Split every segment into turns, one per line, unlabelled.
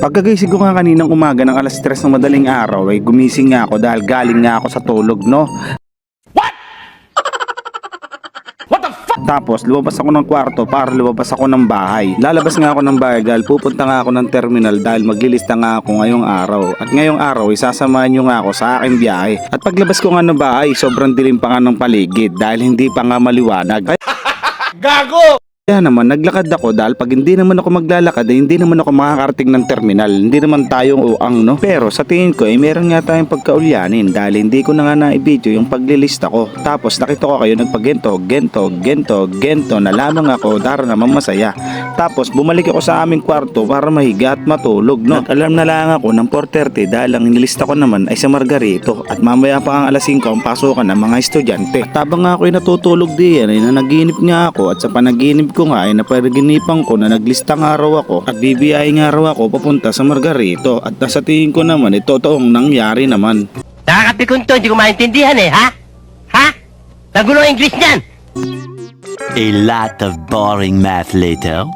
Pagkagising ko nga kaninang umaga ng alas 3 ng madaling araw ay gumising nga ako dahil galing nga ako sa tulog, no? Tapos lumabas ako ng kwarto para lumabas ako ng bahay. Lalabas nga ako ng bahay dahil pupunta nga ako ng terminal dahil maglilista nga ako ngayong araw. At ngayong araw isasamahan nyo nga ako sa aking biyahe. At paglabas ko nga ng bahay, sobrang dilim pa nga ng paligid dahil hindi pa nga maliwanag. Gago! Kaya naman naglakad ako dahil pag hindi naman ako maglalakad ay hindi naman ako makakarating ng terminal. Hindi naman tayong uang, no? Pero sa tingin ko ay meron nga tayong pagkaulyanin dahil hindi ko na nga na-video yung paglilista ko. Tapos nakita ko kayo nagpagento, gento na lamang ako dahil naman masaya. Tapos bumalik ako sa aming kwarto para mahiga at matulog, no? At alam na lang ako ng 4:30 dahil ang nilista ko naman ay sa Margarito at mamaya pa ang alas 5 ang pasukan ng mga estudyante. At habang nga ako'y natutulog diyan ay nanaginip nga ako at sa panaginip ko nga ay naparaginipan ko na naglista nga raw ako at bibiyahe nga raw ako papunta sa Margarito at nasa tingin ko naman ito totoong nangyari naman.
Nakakapikon to, hindi ko maintindihan ha? Ha? Nagulo ang English niyan!
A lot of boring math later.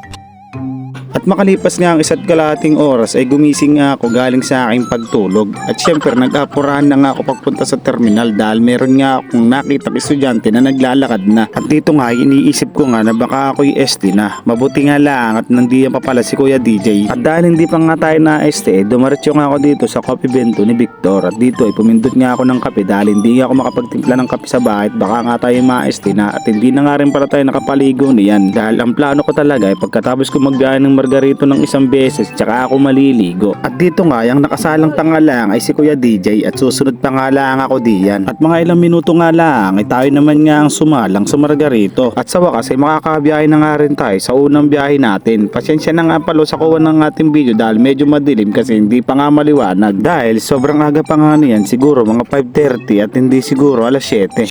At makalipas nga ang 1 kalahating oras ay gumising nga ako galing sa aking pagtulog. At syempre nag-apurahan na nga ako pagpunta sa terminal dahil meron nga akong nakitang estudyante na naglalakad na. At dito nga iniisip ko nga na baka ako'y ST na. Mabuti nga lang at nandiyan pa pala si Kuya DJ. At dahil hindi pa nga tayo na ST, dumaretso nga ako dito sa coffee bento ni Victor. At dito ay pumindot nga ako ng kape dahil hindi ako makapagtimpla ng kape sa bahay at baka nga tayo ma-ST na. At hindi na nga rin pala tayo nakapaligo niyan dahil ang plano ko talaga ay pagkatapos ko magbiyahe ng Margarito ng isang beses tsaka ako maliligo. At dito nga yung nakasalang tanga lang ay si Kuya DJ at susunod pa nga lang ako diyan. At mga ilang minuto nga lang ay tayo naman nga ang sumalang sa Margarito. At sa wakas ay makakabiyahe na nga rin tayo sa unang biyahe natin. Pasensya na nga palo sa kuha ng ating video dahil medyo madilim kasi hindi pa nga maliwanag dahil sobrang aga pa nga niyan, siguro mga 5:30 at hindi siguro alas 7.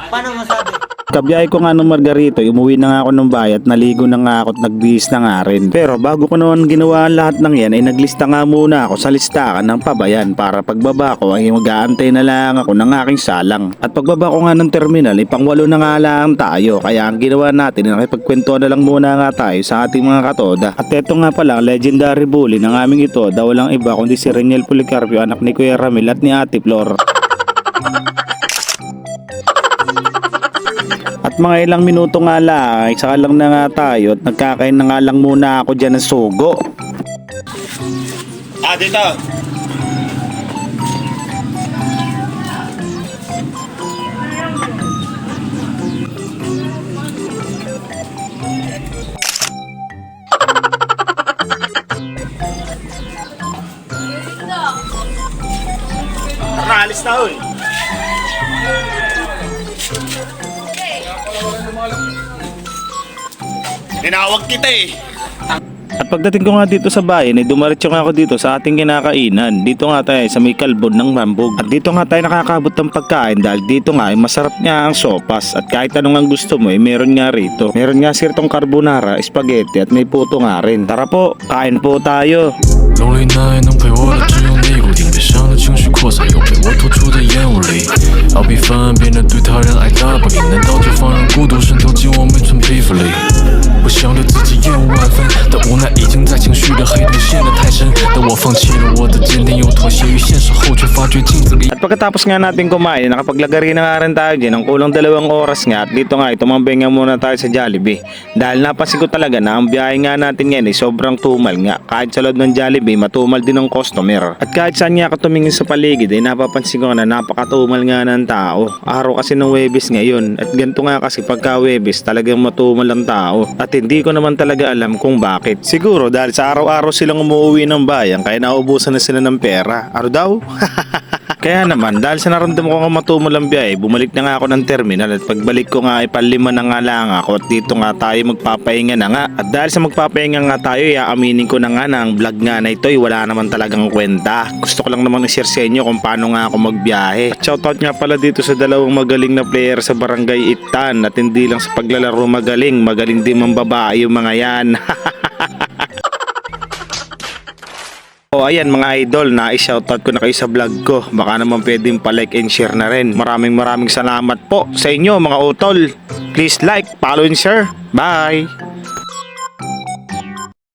Paano masabi?
Kabiyahe ko nga ng Margarito, umuwi na nga ako ng bahay at naligo na nga ako at nagbihis na nga rin. Pero bago ko naman ginawa ang lahat ng yan ay naglista nga muna ako sa listahan ng pabayan para pagbaba ko ay mag-aantay na lang ako ng aking salang. At pagbaba ko nga ng terminal ay pang-8 na nga lang tayo kaya ang ginawa natin ay nakipagkwento na lang muna nga tayo sa ating mga katoda. At eto nga pala ang legendary bully ng aming ito daw walang iba kundi si Reniel Policarpio, anak ni Kuya Ramil at ni Ate Flor. At mga ilang minuto nga lang, saka lang na nga tayo at nagkakain na nga lang muna ako dyan ng sugo.
Dito. Nakalis na hoy. Tinawag kita eh.
At pagdating ko nga dito sa bayan ay dumaretso nga ako dito sa ating kinakainan. Dito nga tayo sa may kalbon ng Mambog. At dito nga tayo nakakabot ng pagkain dahil dito nga ay masarap nga ang sopas. At kahit anong ang gusto mo ay meron nga rito. Meron nga sirtong carbonara, spaghetti at may puto nga rin. Tara po, kain po tayo.
笼里那也能陪我的只有你，固定悲伤的情绪扩散，又被我吐出的烟雾里。要比翻变得对他人爱答不理，难道就放任孤独渗透进我们纯皮肤里？不想对自己厌恶万分的无奈，已经在情绪的黑洞陷得太深。当我放弃了我的坚定，又妥协于现实后，却发觉镜子里。
At pagkatapos nga natin kumain, nakapaglagari na nga rin tayo dyan ng kulang 2 oras nga. At dito nga, tumambay nga muna tayo sa Jollibee. Dahil napansin ko talaga na ang biyahe nga natin ngayon ay sobrang tumal nga. Kahit sa loob ng Jollibee, matumal din ang customer. At kahit saan nga ako tumingin sa paligid, ay napapansin ko na napakatumal nga ng tao. Araw kasi ng Huwebes ngayon. At ganito nga kasi pagka Huwebes, talagang matumal ang tao. At hindi ko naman talaga alam kung bakit. Siguro dahil sa araw-araw silang umuwi ng bayan, kaya naubusan na sila ng pera. Ano daw? Kaya naman, dahil sa naramdaman ko nga matumal ang biyahe, bumalik na nga ako ng terminal at pagbalik ko nga ay palima na nga lang ako at dito nga tayo magpapahinga na nga. At dahil sa magpapahinga nga tayo, aaminin ko na nga na ang vlog nga na ito ay wala naman talagang kwenta. Gusto ko lang naman i-share sa inyo kung paano nga ako magbiyahe. At shoutout nga pala dito sa dalawang magaling na player sa Barangay Itan at hindi lang sa paglalaro magaling, magaling din mambabae yung mga yan. O ayan mga idol, na-shoutout ko na kayo sa vlog ko. Baka naman pwedeng pa-like and share na rin. Maraming salamat po sa inyo mga utol. Please like, follow and share. Bye!